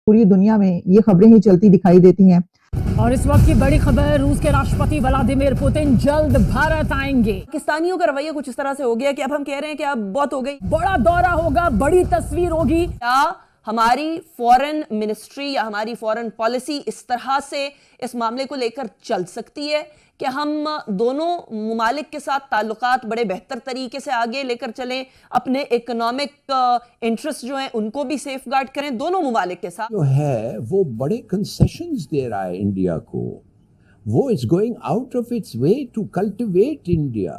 पूरी दुनिया में ये खबरें ही चलती दिखाई देती हैं। और इस वक्त की बड़ी खबर, रूस के राष्ट्रपति व्लादिमीर पुतिन जल्द भारत आएंगे। पाकिस्तानियों का रवैया कुछ इस तरह से हो गया कि अब हम कह रहे हैं कि अब बहुत हो गई, बड़ा दौरा होगा, बड़ी तस्वीर होगी। क्या हमारी फॉरेन मिनिस्ट्री या हमारी फॉरेन पॉलिसी इस तरह से इस मामले को लेकर चल सकती है कि हम दोनों मुमालिक के साथ ताल्लुकात बड़े बेहतर तरीके से आगे लेकर चलें, अपने इकोनॉमिक इंटरेस्ट जो हैं उनको भी सेफ गार्ड करें दोनों मुमालिक के साथ? जो है वो बड़े कंसेशंस दे रहा है इंडिया को, वो is going out of its way to cultivate India.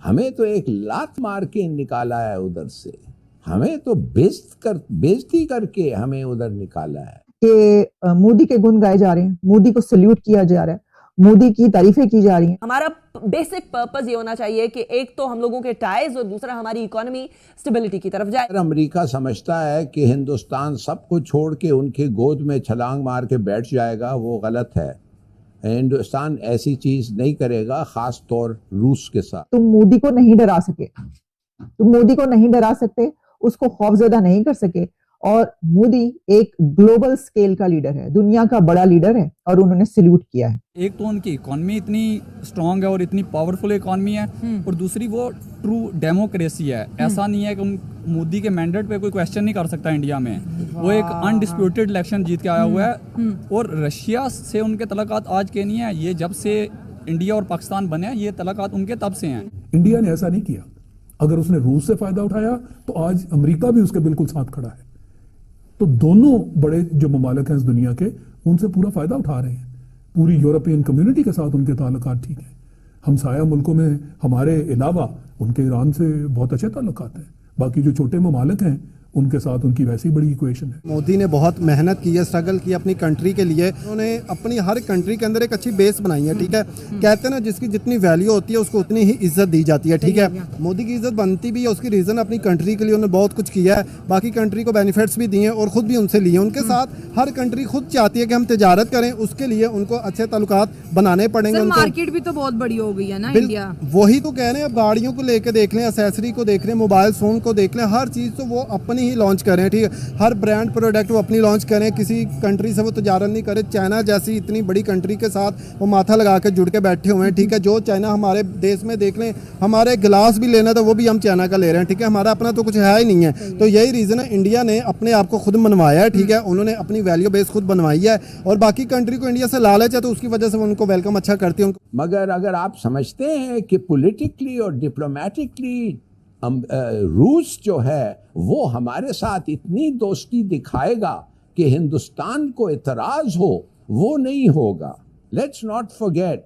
हमें तो एक लात मार के निकाला है उधर से, हमें तो बेइज्जती करके हमें उधर निकाला है। कि मोदी के गुण गाए जा रहे हैं, मोदी को सल्यूट किया जा रहा है, मोदी की तारीफें की जा रही हैं। हमारा बेसिक पर्पस ये होना चाहिए कि एक तो हम लोगों के टाइज और दूसरा हमारी इकोनॉमी स्टेबिलिटी की तरफ जाए। अमेरिका समझता है कि हिंदुस्तान सबको छोड़ के उनकी गोद में छलांग मार के बैठ जाएगा, वो गलत है। हिंदुस्तान ऐसी चीज नहीं करेगा, खास तौर रूस के साथ। तुम मोदी को नहीं डरा सके, तुम मोदी को नहीं डरा सकते, उसको खौफजदा नहीं कर सके। और मोदी एक ग्लोबल स्केल का लीडर है, दुनिया का बड़ा लीडर है और उन्होंने सल्यूट किया है। एक तो उनकी इकोनॉमी इतनी स्ट्रांग है और इतनी पावरफुल इकोनॉमी है, और दूसरी वो ट्रू डेमोक्रेसी है। ऐसा नहीं है कि मोदी के मैंडेट पे कोई क्वेश्चन नहीं कर सकता इंडिया में। वो एक अनडिस्प्यूटेड इलेक्शन जीत के आया हुआ है। और रशिया से उनके तल्लुकात आज के नहीं है, ये जब से इंडिया और पाकिस्तान बने हैं ये तल्लुकात उनके तब से हैं। इंडिया ने ऐसा नहीं किया। अगर उसने रूस से फायदा उठाया तो आज अमेरिका भी उसके बिल्कुल साथ खड़ा है। तो दोनों बड़े जो ममालिक हैं इस दुनिया के, उनसे पूरा फायदा उठा रहे हैं। पूरी यूरोपियन कम्युनिटी के साथ उनके ताल्लुकात ठीक है। हमसाया मुल्कों में हमारे अलावा उनके ईरान से बहुत अच्छे ताल्लुकात हैं। बाकी जो छोटे ममालिक हैं उनके साथ उनकी वैसी बड़ी इक्वेशन है। मोदी ने बहुत मेहनत की है, स्ट्रगल की अपनी कंट्री के लिए। उन्होंने अपनी हर कंट्री के अंदर एक अच्छी बेस बनाई है, ठीक है। कहते हैं ना, जिसकी जितनी वैल्यू होती है उसको उतनी ही इज्जत दी जाती है, ठीक है। मोदी की इज्जत बनती भी है, उसकी रीज़न अपनी कंट्री के लिए उन्होंने बहुत कुछ किया है। बाकी कंट्री को बेनिफिट्स भी दिए और ख़ुद भी उनसे लिए। उनके साथ हर कंट्री खुद चाहती है कि हम तिजारत करें, उसके लिए उनको अच्छे ताल्लुकात बनाने पड़ेंगे। मार्केट भी तो बहुत बड़ी हो गई है ना इंडिया। वही तो कह रहे हैं, अब गाड़ियों को लेकर देख लें, एसेसरी को देख लें, मोबाइल फ़ोन को देख लें, हर चीज़ तो वो अपनी ही लॉन्च करें, ठीक है। हर ब्रांड प्रोडक्ट वो अपनी लॉन्च करें, किसी कंट्री से वो तजारत नहीं करे। चाइना जैसी इतनी बड़ी कंट्री के साथ वो माथा लगा के जुड़ के बैठे हुए हैं, ठीक है। जो चाइना हमारे देश में देख लें, हमारे गिलास भी लेना था वो भी हम चाइना का ले रहे हैं, ठीक है। हमारा अपना तो कुछ है ही नहीं है। तो यही रीज़न है, इंडिया ने अपने आप को खुद मनवाया है, ठीक है। उन्होंने अपनी वैल्यू बेस खुद बनवाई है और बाकी कंट्री को इंडिया से लालच है तो उसकी वजह से वो उनको वेलकम अच्छा करती है। मगर अगर आप समझते हैं कि पॉलिटिकली और डिप्लोमेटिकली रूस जो है वो हमारे साथ इतनी दोस्ती दिखाएगा कि हिंदुस्तान को इतराज हो, वो नहीं होगा। लेट्स नॉट फॉरगेट,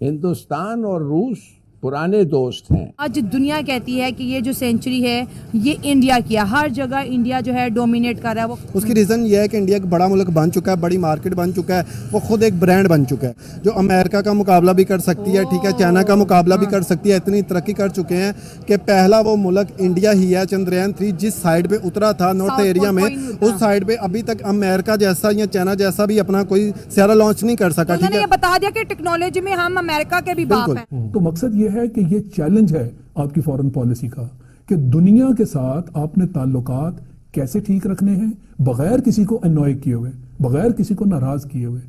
हिंदुस्तान और रूस पुराने दोस्त हैं। आज दुनिया कहती है कि ये जो सेंचुरी है ये इंडिया की है, हर जगह इंडिया जो है डोमिनेट कर रहा है। वो उसकी रीज़न ये है कि इंडिया एक बड़ा मुल्क बन चुका है, बड़ी मार्केट बन चुका है, वो खुद एक ब्रांड बन चुका है जो अमेरिका का मुकाबला भी कर सकती है, ठीक है। चाइना का मुकाबला भी कर सकती है। इतनी तरक्की कर चुके हैं कि पहला वो मुल्क इंडिया ही है। चंद्रयान 3 जिस साइड पे उतरा था नॉर्थ एरिया में, उस साइड पे अभी तक अमेरिका जैसा या चाइना जैसा भी अपना कोई सारा लॉन्च नहीं कर सका, ठीक है। ये बता दिया कि टेक्नोलॉजी में हम अमेरिका के भी बाप हैं। तो मकसद ये है कि ये चैलेंज है आपकी फॉरेन पॉलिसी का कि दुनिया के साथ आपने ताल्लुकात कैसे ठीक रखने हैं बगैर किसी को अनॉय किए हुए, बगैर किसी को नाराज किए हुए।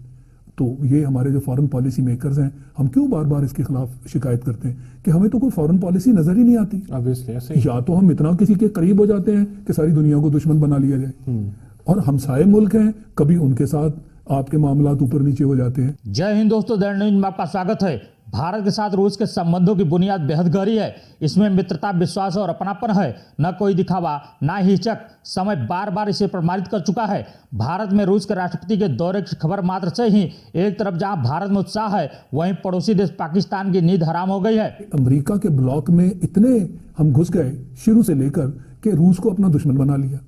तो ये हमारे जो फॉरेन पॉलिसी मेकर्स हैं, हम क्यों बार बार इसके खिलाफ शिकायत करते हैं कि हमें तो कोई फॉरेन पॉलिसी नजर ही नहीं आती। या तो हम इतना किसी के करीब हो जाते हैं कि सारी दुनिया को दुश्मन बना लिया जाए, और हमसाये मुल्क हैं, कभी उनके साथ आपके मामलात ऊपर नीचे हो जाते हैं। जय हिंद दोस्तों, दैनिक न्यूज में आपका स्वागत है। भारत के साथ रूस के संबंधों की बुनियाद बेहद गहरी है। इसमें मित्रता, विश्वास और अपनापन है, न कोई दिखावा, न हिचक। समय बार बार इसे प्रमाणित कर चुका है। भारत में रूस के राष्ट्रपति के दौरे की खबर मात्र से ही एक तरफ जहां भारत में उत्साह है, वहीं पड़ोसी देश पाकिस्तान की नींद हराम हो गई है। अमेरिका के ब्लॉक में इतने हम घुस गए शुरू से लेकर कि रूस को अपना दुश्मन बना लिया।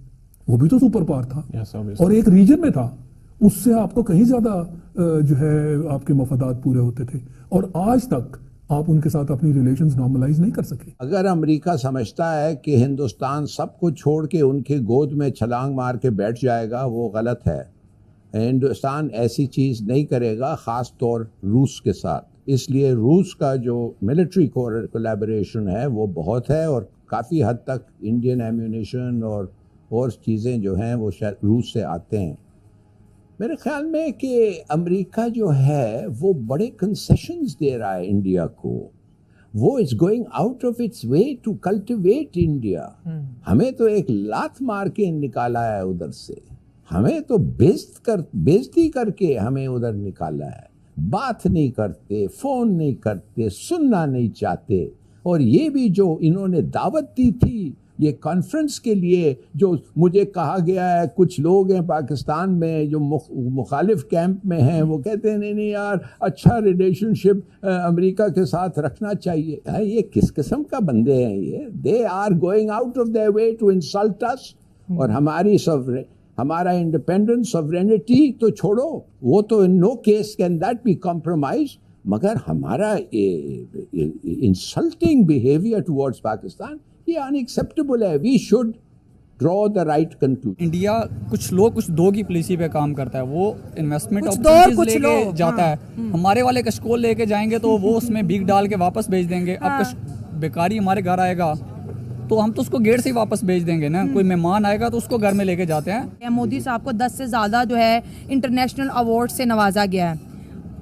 वो भी तो सुपर पावर था और एक रीजन में था, उससे आपको कहीं ज्यादा जो है आपके मफादात पूरे होते थे, और आज तक आप उनके साथ अपनी रिलेशंस नॉर्मलाइज नहीं कर सके। अगर अमेरिका समझता है कि हिंदुस्तान सबको छोड़ के उनके गोद में छलांग मार के बैठ जाएगा, वो गलत है। हिंदुस्तान ऐसी चीज़ नहीं करेगा, ख़ास तौर रूस के साथ। इसलिए रूस का जो मिलिट्री कोलैबोरेशन है वो बहुत है, और काफ़ी हद तक इंडियन एम्यूनेशन और चीज़ें जो हैं वो शायद रूस से आते हैं। मेरे ख्याल में कि अमेरिका जो है वो बड़े कंसेशंस दे रहा है इंडिया को। वो is going out of its way to cultivate India. हमें तो एक लात मार के निकाला है उधर से, हमें तो बेइज्जती करके हमें उधर निकाला है। बात नहीं करते, फोन नहीं करते, सुनना नहीं चाहते। और ये भी जो इन्होंने दावत दी थी ये कॉन्फ्रेंस के लिए, जो मुझे कहा गया है, कुछ लोग हैं पाकिस्तान में जो मुखालिफ कैंप में हैं, वो कहते हैं नहीं यार अच्छा रिलेशनशिप अमेरिका के साथ रखना चाहिए। ये किस किस्म का बंदे हैं ये? They are going out of their way to insult us. और हमारा इंडिपेंडेंस सॉवरेनिटी तो छोड़ो, वो तो in no case can that be compromise, मगर हमारा इंसल्टिंग बिहेवियर टुवर्ड्स पाकिस्तान ये अनएक्सेप्टेबल है। We should draw the right conclusion. India कुछ दो की पॉलिसी पे काम करता है, वो इन्वेस्टमेंट कुछ अपॉर्चुनिटीज लेके लो, जाता है। हमारे वाले कशकोल लेके जाएंगे तो वो उसमें भीख डाल के वापस भेज देंगे। अब बेकारी हमारे घर आएगा तो हम तो उसको गेट से ही वापस भेज देंगे ना। कोई मेहमान आएगा तो उसको घर में लेके जाते हैं। मोदी साहब को 10 से ज़्यादा जो है इंटरनेशनल अवार्ड से नवाजा गया है।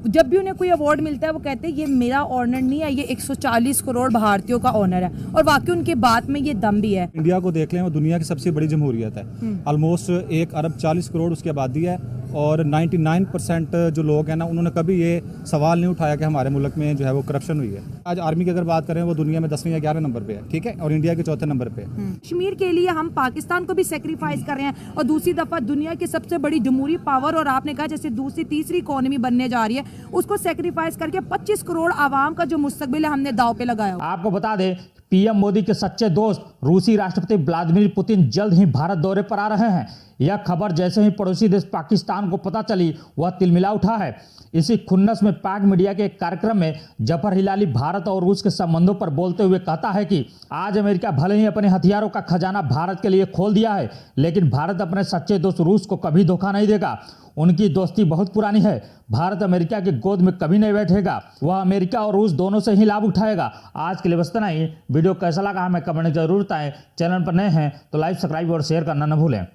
जब भी उन्हें कोई अवार्ड मिलता है वो कहते हैं ये मेरा ऑनर नहीं है, ये 140 करोड़ भारतीयों का ऑनर है। और वाकई उनके बात में ये दम भी है। इंडिया को देख लें, वो दुनिया की सबसे बड़ी जमहूरियत है। ऑलमोस्ट 1 अरब 40 करोड़ उसकी आबादी है और 99% जो लोग हैं ना, उन्होंने कभी ये सवाल नहीं उठाया कि हमारे मुल्क में जो है वो करप्शन हुई है। आज आर्मी की अगर बात करें वो दुनिया में 10वें या 11वें नंबर पे है, ठीक है, और इंडिया के 4थे नंबर पे। कश्मीर के लिए हम पाकिस्तान को भी सेक्रीफाइस कर रहे हैं और दूसरी दफा दुनिया की सबसे बड़ी जमहूरी पावर, और आपने कहा जैसे दूसरी तीसरी इकोनॉमी बनने जा रही है, उसको सेक्रीफाइस करके 25 करोड़ आवाम का जो मुस्तकबिल है हमने दाव पे लगाया। आपको बता दें पीएम मोदी के सच्चे दोस्त रूसी राष्ट्रपति व्लादिमीर पुतिन जल्द ही भारत दौरे पर आ रहे हैं। यह खबर जैसे ही पड़ोसी देश पाकिस्तान को पता चली वह तिलमिला उठा है। इसी खुन्नस में पाक मीडिया के एक कार्यक्रम में जफर हिलाली भारत और रूस के संबंधों पर बोलते हुए कहता है कि आज अमेरिका भले ही अपने हथियारों का खजाना भारत के लिए खोल दिया है, लेकिन भारत अपने सच्चे दोस्त रूस को कभी धोखा नहीं देगा। उनकी दोस्ती बहुत पुरानी है। भारत अमेरिका की गोद में कभी नहीं बैठेगा, वह अमेरिका और रूस दोनों से ही लाभ उठाएगा। आज के लिए बस इतना ही। वीडियो कैसा लगा हमें कमेंट जरूर बताएं। चैनल पर नए हैं तो लाइक, सब्सक्राइब और शेयर करना न भूलें।